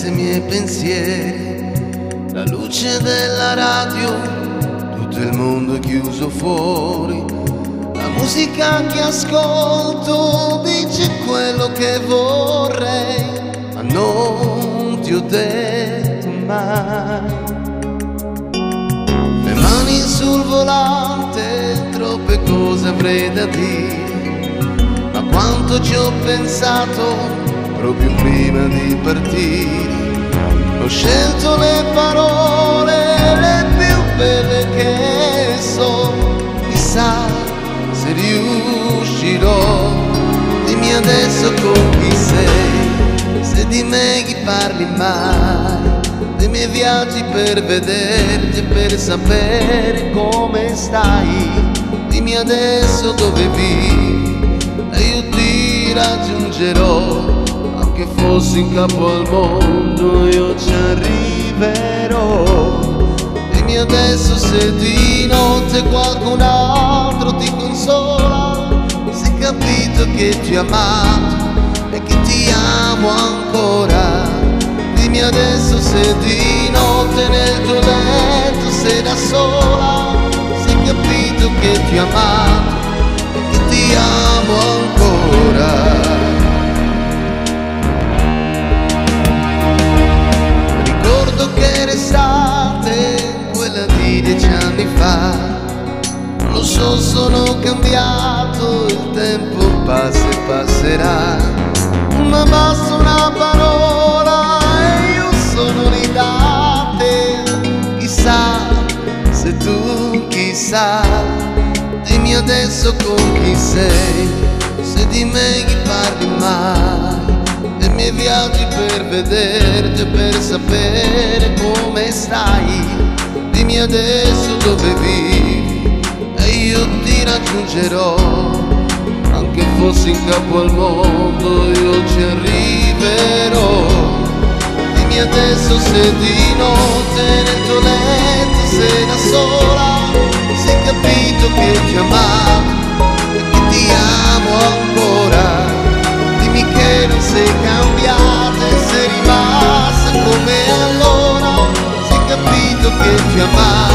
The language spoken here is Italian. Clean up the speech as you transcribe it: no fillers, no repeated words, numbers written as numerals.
senza i miei pensieri, la luce della radio, tutto il mondo è chiuso fuori, la musica che ascolto dice quello che vorrei, ma non ti ho detto mai. Le mani sul volante, troppe cose avrei da dire, ma quanto ci ho pensato proprio prima di partire. Ho scelto le parole le più belle che so, chissà se riuscirò. Dimmi adesso con chi sei, se di me chi parli mai, dei miei viaggi per vederti e per sapere come stai. Dimmi adesso dove vivi e io ti raggiungerò, anche fossi in capo al mondo io ci arriverò. Dimmi adesso se di notte qualcun altro ti consola, se hai capito che ti ho amato e che ti amo ancora. Dimmi adesso se di notte nel tuo letto sei da sola, se hai capito che ti ho amato e che ti amo ancora. Quella di 10 anni fa, non lo so, sono cambiato, il tempo passa e passerà, ma basta una parola e io sono lì da te. Chissà se tu, chissà, dimmi adesso con chi sei, se di me chi parli mai, dei miei viaggi per vederti e per sapere come stai. Dimmi adesso dove vivi e io ti raggiungerò, anche fossi in capo al mondo io ci arriverò. Dimmi adesso se di notte nel tuo letto sei da sola, se hai capito che ti ho amato e che ti amo ancora. Dimmi che non sei cambiata e sei rimasta come allora, se hai capito che ti ho amato